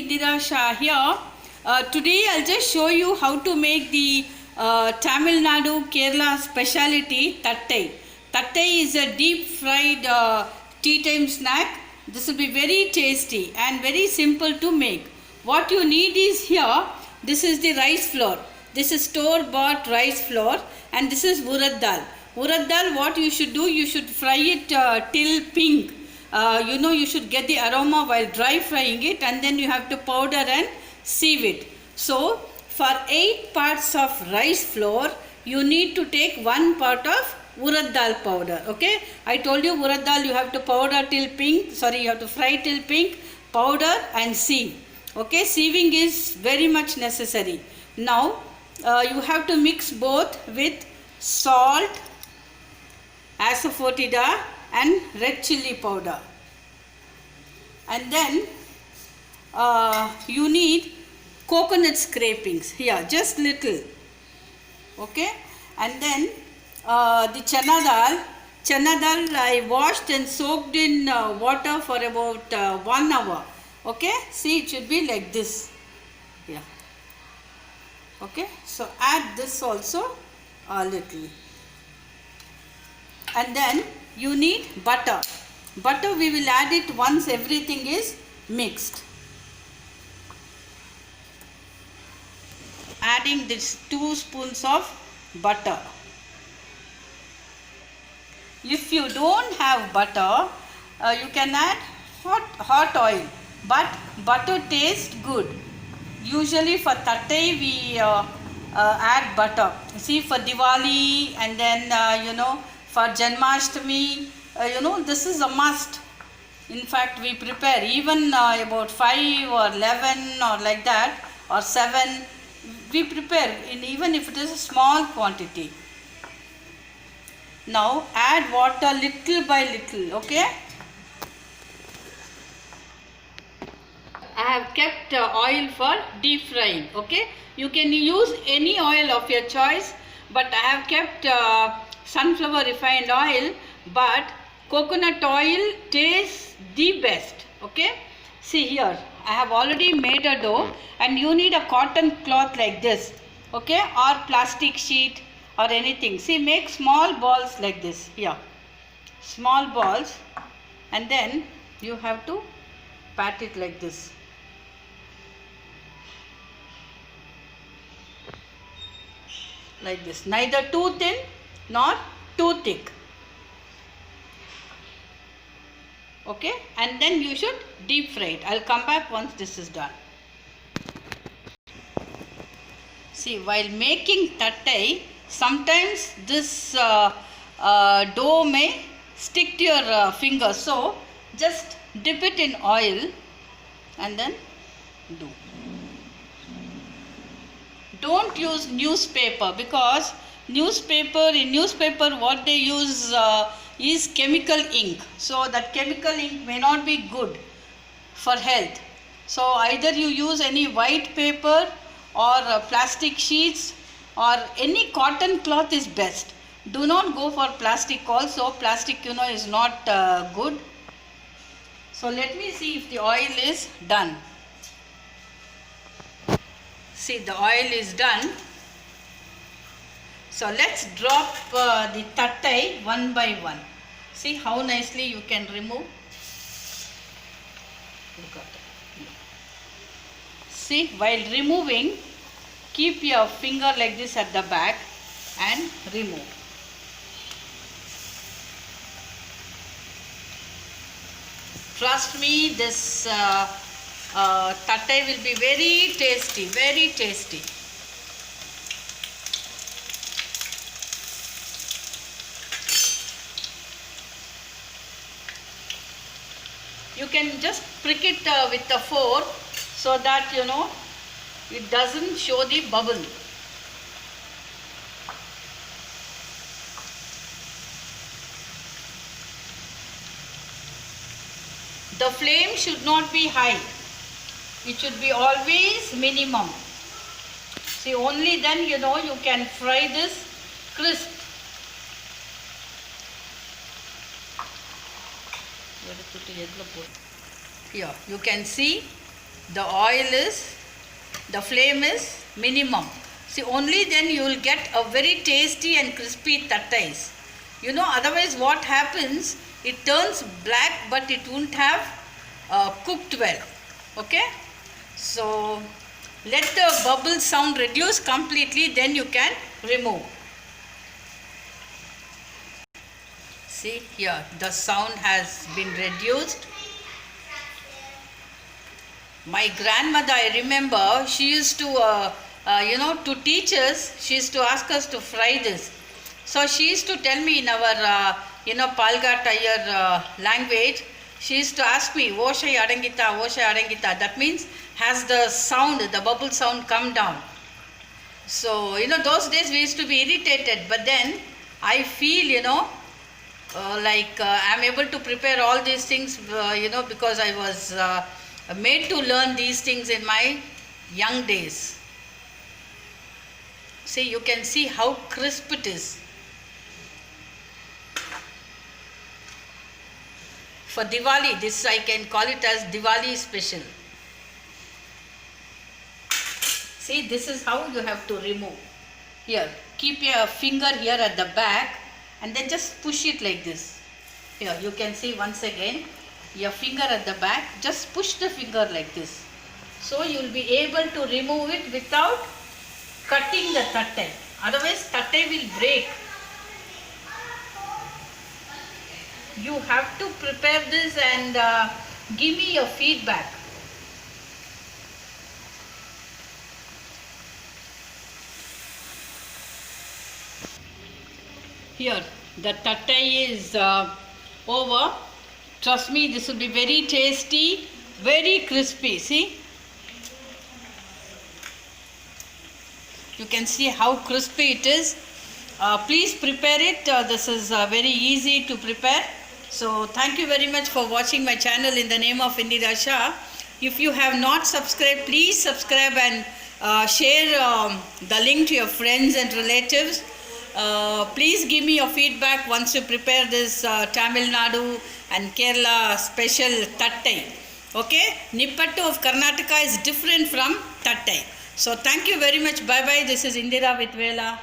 Indira Shah here. Today I'll just show you how to make the Tamil Nadu Kerala speciality tattai. Tattai is a deep fried tea time snack. This will be very tasty and very simple to make. What you need is here, this is the rice flour. This is store bought rice flour and this is urad dal. Urad dal, what you should do, you should fry it till pink. You should get the aroma while dry frying it, and then you have to powder and sieve it. So for 8 parts of rice flour, you need to take 1 part of urad dal powder. Okay, I told you urad dal you have to powder till pink, you have to fry till pink, powder and sieve. Okay, sieving is very much necessary. Now you have to mix both with salt, asafoetida and red chilli powder, and then you need coconut scrapings here, just little. Okay, and then the chana dal I washed and soaked in water for about 1 hour. Okay, see, it should be like this. Yeah. Okay, so add this also a little, and then you need butter. Butter we will add it once everything is mixed. Adding this 2 spoons of butter. If you don't have butter, you can add hot oil, but butter tastes good. Usually for tattai we add butter. See, for Diwali and then for Janmashtami, this is a must. In fact, we prepare even about 5 or 11 or like that, or 7, we prepare even if it is a small quantity. Now add water little by little. Okay, I have kept oil for deep frying. Okay, you can use any oil of your choice, but I have kept sunflower refined oil, but coconut oil tastes the best. Okay, see here, I have already made a dough, and you need a cotton cloth like this. Okay, or plastic sheet or anything. See, make small balls like this here, small balls, and then you have to pat it like this. Like this, neither too thin nor too thick. Okay, and then you should deep fry it. I'll come back once this is done. See, while making tattai, sometimes this dough may stick to your finger, so just dip it in oil and then do. Don't use newspaper, because in newspaper what they use is chemical ink. So that chemical ink may not be good for health. So either you use any white paper or plastic sheets, or any cotton cloth is best. Do not go for plastic also. Plastic is not good. So let me see if the oil is done. See, the oil is done. So let's drop the tattai one by one. See how nicely you can remove. Look at it. See, while removing, keep your finger like this at the back and remove. Trust me, this tattai will be very tasty, very tasty. You can just prick it with a fork so that it doesn't show the bubble. The flame should not be high. It should be always minimum. See, only then you can fry this crisp. Here you can see the flame is minimum. See, only then you will get a very tasty and crispy tattais. You know, otherwise what happens, it turns black but it won't have cooked well. Okay, so let the bubble sound reduce completely, then you can remove. See here, the sound has been reduced. My grandmother, I remember, she used to, to teach us, she used to ask us to fry this. So she used to tell me in our, Palga Tayar language, she used to ask me, Voshai Adangita. That means, has the sound, the bubble sound come down? So, those days we used to be irritated, but then I feel, I'm able to prepare all these things, because I was made to learn these things in my young days. See, you can see how crisp it is. For Diwali, this I can call it as Diwali special. See, this is how you have to remove. Here, keep your finger here at the back and then just push it like this. Here, you can see once again, your finger at the back, just push the finger like this. So, you will be able to remove it without cutting the tattai. Otherwise, tattai will break. You have to prepare this and give me your feedback. Here, the tattai is over. Trust me, this will be very tasty, very crispy. See? You can see how crispy it is. Please prepare it. This is very easy to prepare. So, thank you very much for watching my channel in the name of Indira Shah. If you have not subscribed, please subscribe and share the link to your friends and relatives. Please give me your feedback once you prepare this Tamil Nadu and Kerala special tattai. Okay, Nippattu of Karnataka is different from tattai. So thank you very much. Bye bye. This is Indira with Vela.